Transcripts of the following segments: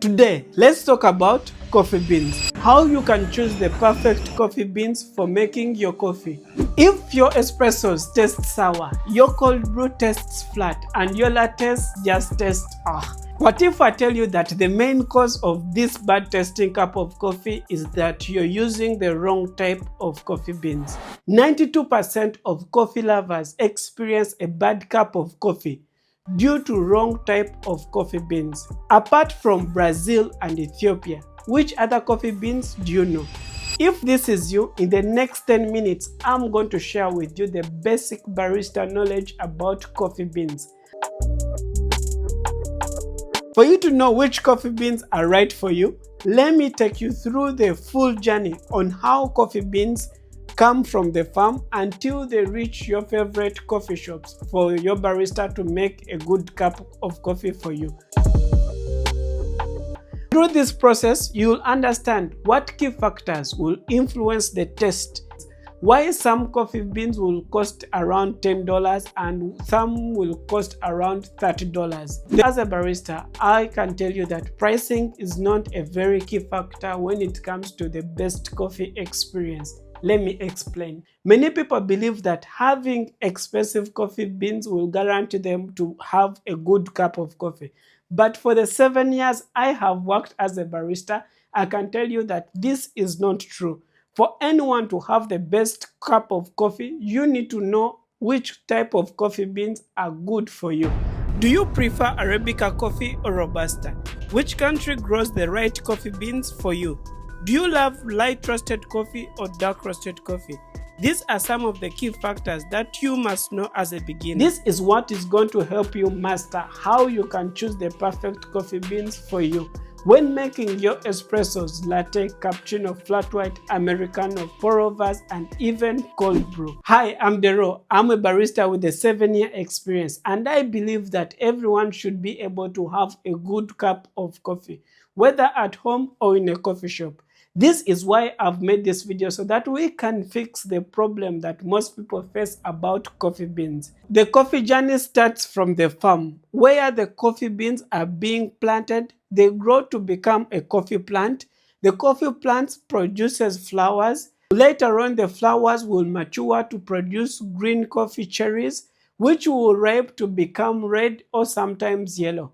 Today, let's talk about coffee beans. How you can choose the perfect coffee beans for making your coffee. If your espressos taste sour, your cold brew tastes flat, and your lattes just taste what if I tell you that the main cause of this bad tasting cup of coffee is that you're using the wrong type of coffee beans? 92% of coffee lovers experience a bad cup of coffee due to wrong type of coffee beans. Apart from Brazil and Ethiopia, which other coffee beans do you know? If this is you, in the next 10 minutes, I'm going to share with you the basic barista knowledge about coffee beans. For you to know which coffee beans are right for you, let me take you through the full journey on how coffee beans come from the farm until they reach your favorite coffee shops for your barista to make a good cup of coffee for you. Through this process, you'll understand what key factors will influence the taste, why some coffee beans will cost around $10 and some will cost around $30. As a barista, I can tell you that pricing is not a very key factor when it comes to the best coffee experience. Let me explain. Many people believe that having expensive coffee beans will guarantee them to have a good cup of coffee. But for the 7 years I have worked as a barista, I can tell you that this is not true. For anyone to have the best cup of coffee, you need to know which type of coffee beans are good for you. Do you prefer Arabica coffee or Robusta? Which country grows the right coffee beans for you? Do you love light roasted coffee or dark roasted coffee? These are some of the key factors that you must know as a beginner. This is what is going to help you master how you can choose the perfect coffee beans for you when making your espressos, latte, cappuccino, flat white, americano, pour-overs, and even cold brew. Hi, I'm Dero. I'm a barista with a 7-year experience, and I believe that everyone should be able to have a good cup of coffee, whether at home or in a coffee shop. This is why I've made this video, so that we can fix the problem that most people face about coffee beans. The coffee journey starts from the farm, where the coffee beans are being planted. They grow to become a coffee plant. The coffee plant produces flowers. Later on, the flowers will mature to produce green coffee cherries, which will ripe to become red or sometimes yellow.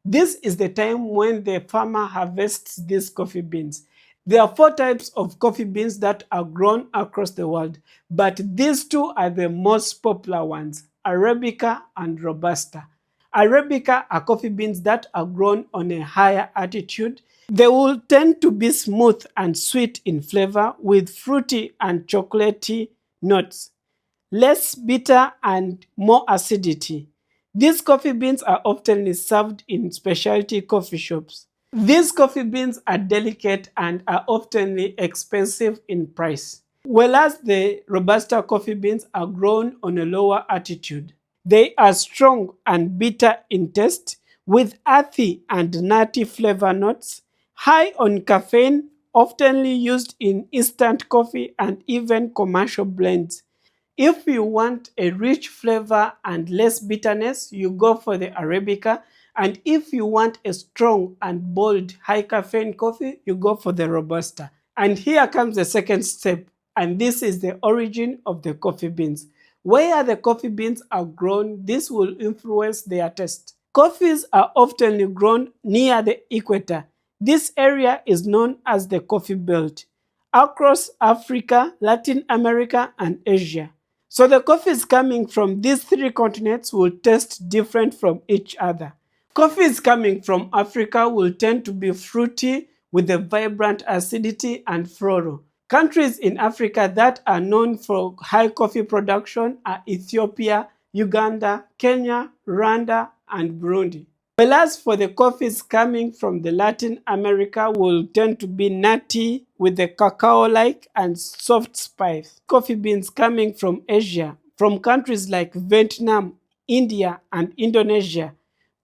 This is the time when the farmer harvests these coffee beans. There are 4 types of coffee beans that are grown across the world, but these 2 are the most popular ones, Arabica and Robusta. Arabica are coffee beans that are grown on a higher altitude. They will tend to be smooth and sweet in flavor with fruity and chocolatey notes, less bitter and more acidity. These coffee beans are often served in specialty coffee shops. These coffee beans are delicate and are often expensive in price, whereas the Robusta coffee beans are grown on a lower altitude. They are strong and bitter in taste, with earthy and nutty flavor notes, high on caffeine, often used in instant coffee and even commercial blends. If you want a rich flavor and less bitterness, you go for the Arabica. And if you want a strong and bold high caffeine coffee, you go for the Robusta. And here comes the second step, and this is the origin of the coffee beans. Where the coffee beans are grown, this will influence their taste. Coffees are often grown near the equator. This area is known as the coffee belt, across Africa, Latin America, and Asia. So the coffees coming from these 3 continents will taste different from each other. Coffees coming from Africa will tend to be fruity with a vibrant acidity and floral. Countries in Africa that are known for high coffee production are Ethiopia, Uganda, Kenya, Rwanda, and Burundi. Whereas for the coffees coming from the Latin America will tend to be nutty with a cacao-like and soft spice. Coffee beans coming from Asia, from countries like Vietnam, India, and Indonesia,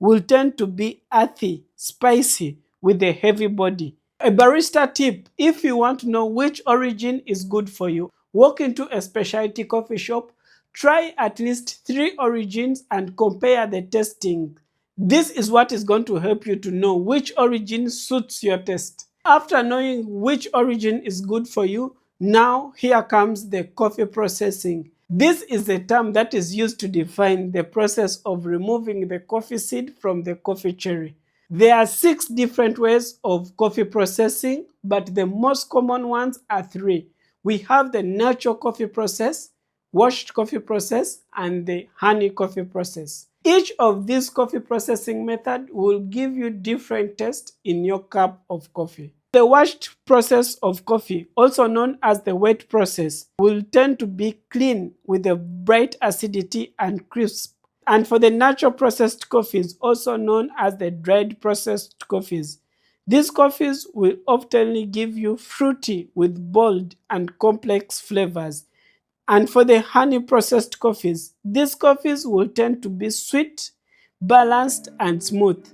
will tend to be earthy, spicy, with a heavy body. A barista tip: if you want to know which origin is good for you, walk into a specialty coffee shop, try at least 3 origins and compare the tasting. This is what is going to help you to know which origin suits your taste. After knowing which origin is good for you, now here comes the coffee processing. This is a term that is used to define the process of removing the coffee seed from the coffee cherry. There are 6 different ways of coffee processing, but the most common ones are 3. We have the natural coffee process, washed coffee process, and the honey coffee process. Each of these coffee processing methods will give you different taste in your cup of coffee. The washed process of coffee, also known as the wet process, will tend to be clean with a bright acidity and crisp. And for the natural processed coffees, also known as the dried processed coffees, these coffees will often give you fruity with bold and complex flavors. And for the honey processed coffees, these coffees will tend to be sweet, balanced, and smooth.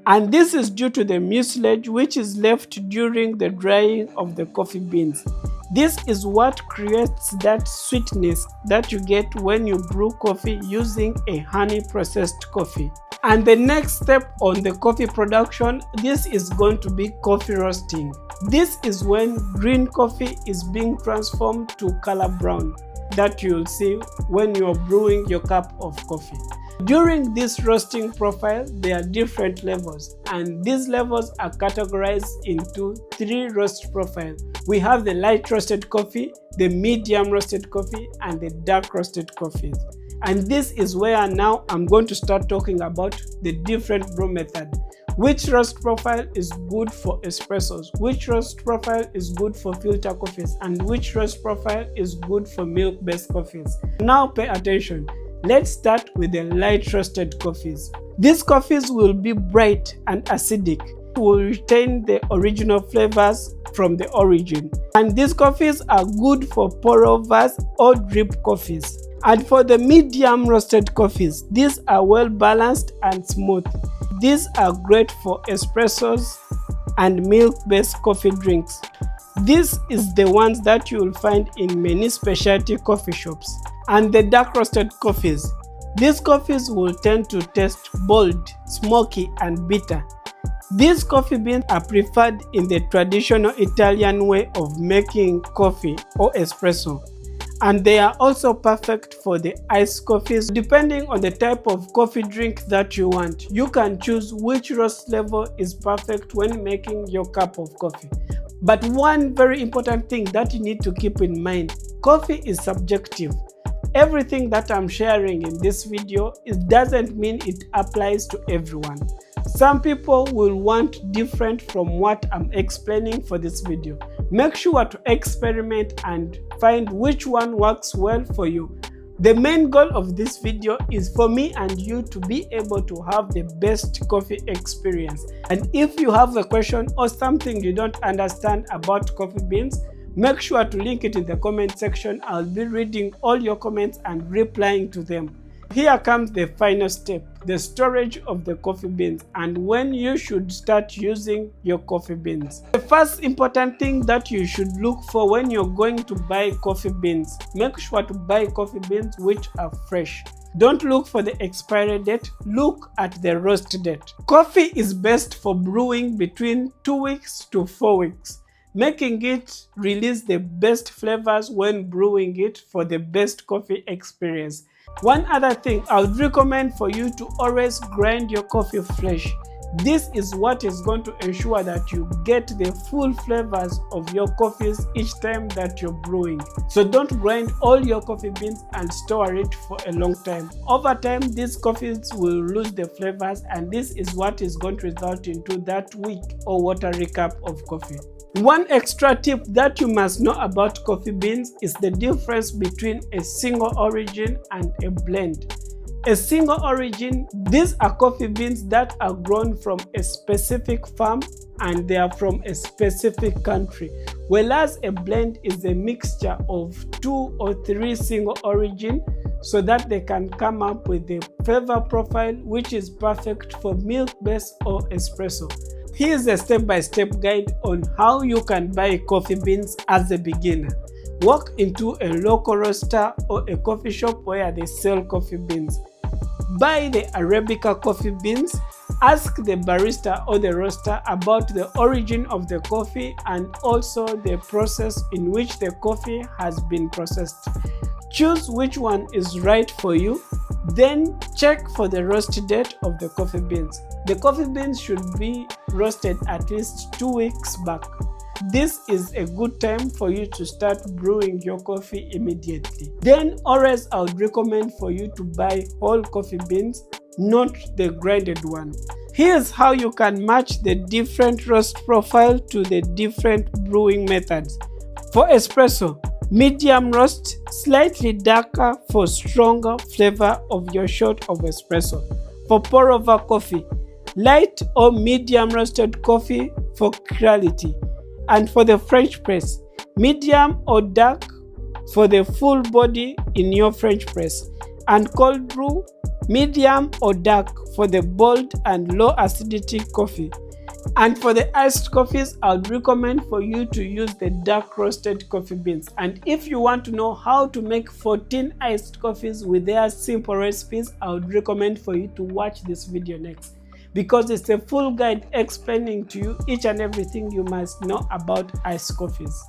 And this is due to the mucilage which is left during the drying of the coffee beans. This is what creates that sweetness that you get when you brew coffee using a honey processed coffee. And the next step on the coffee production, this is going to be coffee roasting. This is when green coffee is being transformed to color brown, that you'll see when you're brewing your cup of coffee. During this roasting profile, there are different levels, and these levels are categorized into 3 roast profiles. We have the light roasted coffee, the medium roasted coffee, and the dark roasted coffees. And this is where now I'm going to start talking about the different brew method. Which roast profile is good for espressos, which roast profile is good for filter coffees, and which roast profile is good for milk-based coffees. Now pay attention. Let's start with the light roasted coffees. These coffees will be bright and acidic, will retain the original flavors from the origin. And these coffees are good for pour-overs or drip coffees. And for the medium roasted coffees, these are well balanced and smooth. These are great for espressos and milk-based coffee drinks. This is the ones that you will find in many specialty coffee shops. And the dark roasted coffees. These coffees will tend to taste bold, smoky, and bitter. These coffee beans are preferred in the traditional Italian way of making coffee or espresso. And they are also perfect for the iced coffees. Depending on the type of coffee drink that you want, you can choose which roast level is perfect when making your cup of coffee. But one very important thing that you need to keep in mind, coffee is subjective. Everything that I'm sharing in this video, it doesn't mean it applies to everyone. Some people will want different from what I'm explaining for this video. Make sure to experiment and find which one works well for you. The main goal of this video is for me and you to be able to have the best coffee experience. And if you have a question or something you don't understand about coffee beans, make sure to link it in the comment section. I'll be reading all your comments and replying to them. Here comes the final step, the storage of the coffee beans and when you should start using your coffee beans. The first important thing that you should look for when you're going to buy coffee beans, make sure to buy coffee beans which are fresh. Don't look for the expiry date, look at the roast date. Coffee is best for brewing between 2 weeks to 4 weeks, making it release the best flavors when brewing it for the best coffee experience. One other thing, I would recommend for you to always grind your coffee fresh. This is what is going to ensure that you get the full flavors of your coffees each time that you're brewing. So don't grind all your coffee beans and store it for a long time. Over time, these coffees will lose the flavors and this is what is going to result into that weak or watery cup of coffee. One extra tip that you must know about coffee beans is the difference between a single origin and a blend. A single origin, these are coffee beans that are grown from a specific farm and they are from a specific country, whereas a blend is a mixture of 2 or 3 single origin so that they can come up with a flavor profile which is perfect for milk-based or espresso. Here's a step-by-step guide on how you can buy coffee beans as a beginner. Walk into a local roaster or a coffee shop where they sell coffee beans. Buy the Arabica coffee beans. Ask the barista or the roaster about the origin of the coffee and also the process in which the coffee has been processed. Choose which one is right for you. Then check for the roast date of the coffee beans. The coffee beans should be roasted at least 2 weeks back. This is a good time for you to start brewing your coffee immediately. Then always I would recommend for you to buy whole coffee beans, not the grinded one. Here's how you can match the different roast profile to the different brewing methods. For espresso, medium roast, slightly darker for stronger flavor of your shot of espresso. For pour over coffee, light or medium roasted coffee for clarity. And for the French press, medium or dark for the full body in your French press. And cold brew, medium or dark for the bold and low acidity coffee. And for the iced coffees, I would recommend for you to use the dark roasted coffee beans. And if you want to know how to make 14 iced coffees with their simple recipes, I would recommend for you to watch this video next, because it's a full guide explaining to you each and everything you must know about iced coffees.